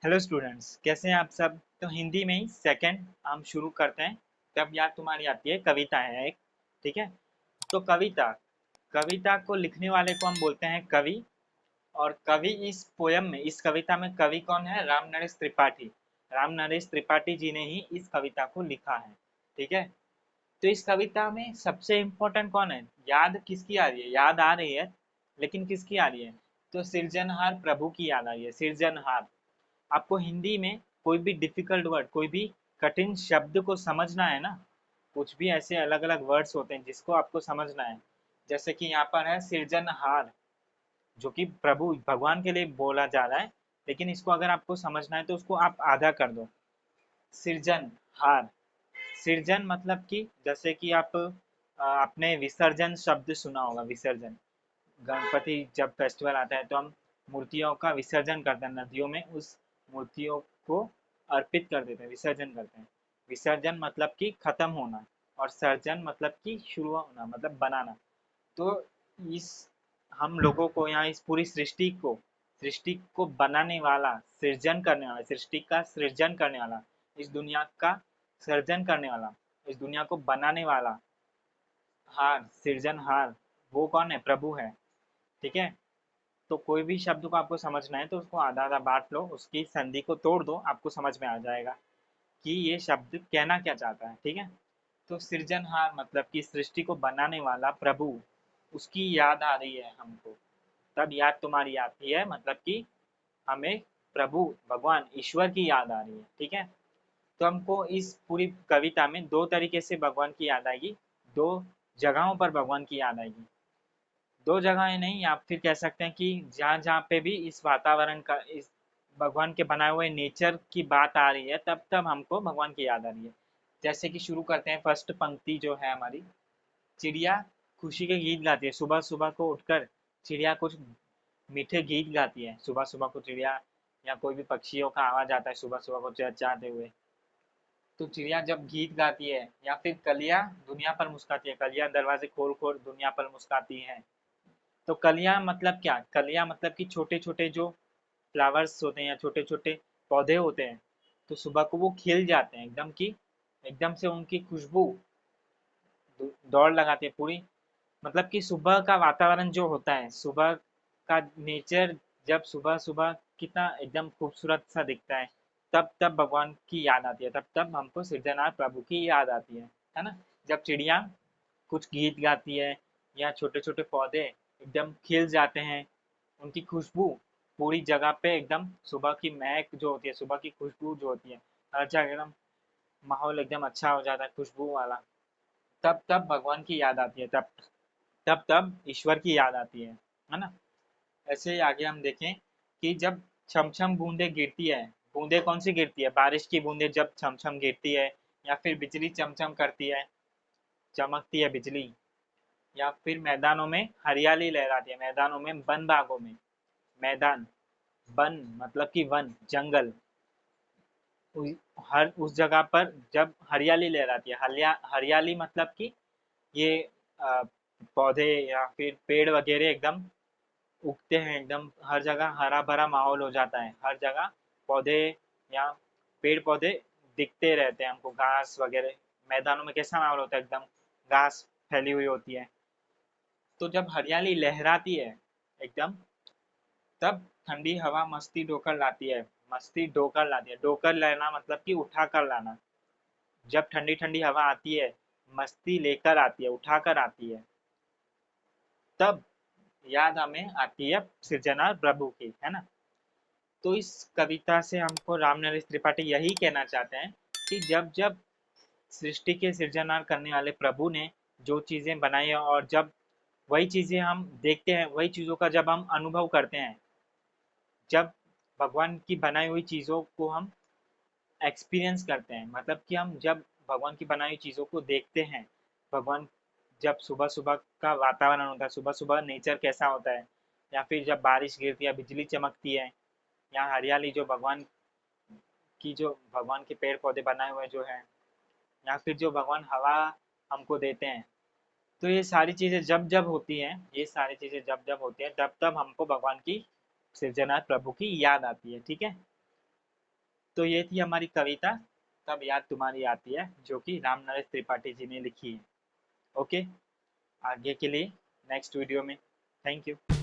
Hello students, कैसे हैं आप सब। तो हिंदी में ही सेकंड हम शुरू करते हैं। तब याद तुम्हारी आती है, कविता है एक। ठीक है। तो कविता कविता को लिखने वाले को हम बोलते हैं कवि। और कवि इस पोयम में, इस कविता में कवि कौन है? राम नरेश त्रिपाठी। राम नरेश त्रिपाठी जी ने ही इस कविता को लिखा है। ठीक है। तो इस कविता में सबसे इम्पोर्टेंट कौन है? याद किसकी आ रही है? याद आ रही है, लेकिन किसकी आ रही है? तो सृजनहार प्रभु की याद आ रही है। सृजनहार। आपको हिंदी में कोई भी डिफिकल्ट वर्ड, कोई भी कठिन शब्द को समझना है ना, कुछ भी ऐसे अलग अलग वर्ड्स होते हैं जिसको आपको समझना है। जैसे कि यहाँ पर है सृजनहार, जो कि प्रभु भगवान के लिए बोला जा रहा है, लेकिन इसको अगर आपको समझना है तो उसको आप आधा कर दो। सृजन हार। सृजन मतलब कि जैसे कि आप आपने विसर्जन शब्द सुना होगा। विसर्जन, गणपति जब फेस्टिवल आता है तो हम मूर्तियों का विसर्जन करते हैं नदियों में, उस मूर्तियों को अर्पित कर देते हैं, विसर्जन करते हैं। विसर्जन मतलब कि खत्म होना, और सर्जन मतलब कि शुरू होना, मतलब बनाना। तो इस हम लोगों को यहाँ इस पूरी सृष्टि को बनाने वाला, सृजन करने वाला, सृष्टि का सृजन करने वाला, इस दुनिया का सर्जन करने वाला, इस दुनिया को बनाने वाला हार, सृजनहार, वो कौन है? प्रभु है। ठीक है। तो कोई भी शब्द को आपको समझना है तो उसको आधा आधा बांट लो, उसकी संधि को तोड़ दो, आपको समझ में आ जाएगा कि ये शब्द कहना क्या चाहता है। ठीक है। तो सृजनहार मतलब कि सृष्टि को बनाने वाला प्रभु, उसकी याद आ रही है हमको। तब याद तुम्हारी आती है, मतलब कि हमें प्रभु भगवान ईश्वर की याद आ रही है। ठीक है। तो हमको इस पूरी कविता में दो तरीके से भगवान की याद आएगी, दो जगहों पर भगवान की याद आएगी। दो जगहें नहीं, आप फिर कह सकते हैं कि जहाँ जहाँ पे भी इस वातावरण का, इस भगवान के बनाए हुए नेचर की बात आ रही है, तब तब हमको भगवान की याद आ रही है। जैसे कि शुरू करते हैं, फर्स्ट पंक्ति जो है हमारी। चिड़िया खुशी के गीत गाती है। सुबह सुबह को उठकर चिड़िया कुछ मीठे गीत गाती है। सुबह सुबह को चिड़िया या कोई भी पक्षियों का आवाज आता है सुबह सुबह को चहचहाते हुए। तो चिड़िया जब गीत गाती है, या फिर कलियां दुनिया पर मुस्काती है, कलियां दरवाजे खोल खोल दुनिया पर मुस्काती हैं। तो कलियां मतलब क्या? कलियां मतलब कि छोटे छोटे जो फ्लावर्स होते हैं या छोटे छोटे पौधे होते हैं, तो सुबह को वो खिल जाते हैं एकदम की, एकदम से उनकी खुशबू दौड़ लगाती है पूरी। मतलब कि सुबह का वातावरण जो होता है, सुबह का नेचर, जब सुबह सुबह कितना एकदम खूबसूरत सा दिखता है, तब तब भगवान की याद आती है, तब तब हमको सृजनहार प्रभु की याद आती है ना। जब चिड़िया कुछ गीत गाती है, या छोटे छोटे पौधे एकदम खिल जाते हैं, उनकी खुशबू पूरी जगह पे एकदम, सुबह की महक जो होती है, सुबह की खुशबू जो होती है, हर जगह एकदम माहौल एकदम अच्छा हो जाता है खुशबू वाला। तब तब भगवान की याद आती है, तब तब तब ईश्वर की याद आती है ना। ऐसे ही आगे हम देखें कि जब छम छम बूंदे गिरती है, बूंदे कौन सी गिरती है? बारिश की बूंदे जब छम छम गिरती है, या फिर बिजली चमचम करती है, चमकती है बिजली, या फिर मैदानों में हरियाली लहराती है, मैदानों में, वन भागों में। मैदान, वन मतलब कि वन, जंगल, हर उस जगह पर जब हरियाली लहराती है, हरियाली मतलब कि ये अ, पौधे या फिर पेड़ वगैरह एकदम उगते हैं, एकदम हर जगह हरा भरा माहौल हो जाता है, हर जगह पौधे या पेड़ पौधे दिखते रहते हैं हमको, घास वगैरह। मैदानों में कैसा माहौल होता है? एकदम घास फैली हुई होती है। तो जब हरियाली लहराती है एकदम, तब ठंडी हवा मस्ती डोकर लाती है। मस्ती डोकर लाती है, डोकर लाना मतलब कि उठा कर लाना। जब ठंडी ठंडी हवा आती है, मस्ती लेकर आती है, उठाकर आती है, तब याद हमें आती है सृजनहार प्रभु की, है ना। तो इस कविता से हमको राम नरेश त्रिपाठी यही कहना चाहते हैं कि जब जब सृष्टि के सृजनहार करने वाले प्रभु ने जो चीज़ें बनाई हैं, और जब वही चीज़ें हम देखते हैं, वही चीज़ों का जब हम अनुभव करते हैं, जब भगवान की बनाई हुई चीज़ों को हम एक्सपीरियंस करते हैं, मतलब कि हम जब भगवान की बनाई हुई चीज़ों को देखते हैं, भगवान, जब सुबह सुबह का वातावरण होता है, सुबह सुबह नेचर कैसा होता है, या फिर जब बारिश गिरती है, बिजली चमकती है, या हरियाली जो भगवान की, जो भगवान के पेड़ पौधे बनाए हुए जो हैं, या फिर जो भगवान हवा हमको देते हैं, तो ये सारी चीज़ें जब जब होती हैं, ये सारी चीज़ें जब जब होती हैं, तब तब हमको भगवान की सृजनहार प्रभु की याद आती है। ठीक है। तो ये थी हमारी कविता तब याद तुम्हारी आती है, जो कि राम नरेश त्रिपाठी जी ने लिखी है। ओके, आगे के लिए नेक्स्ट वीडियो में। Thank you.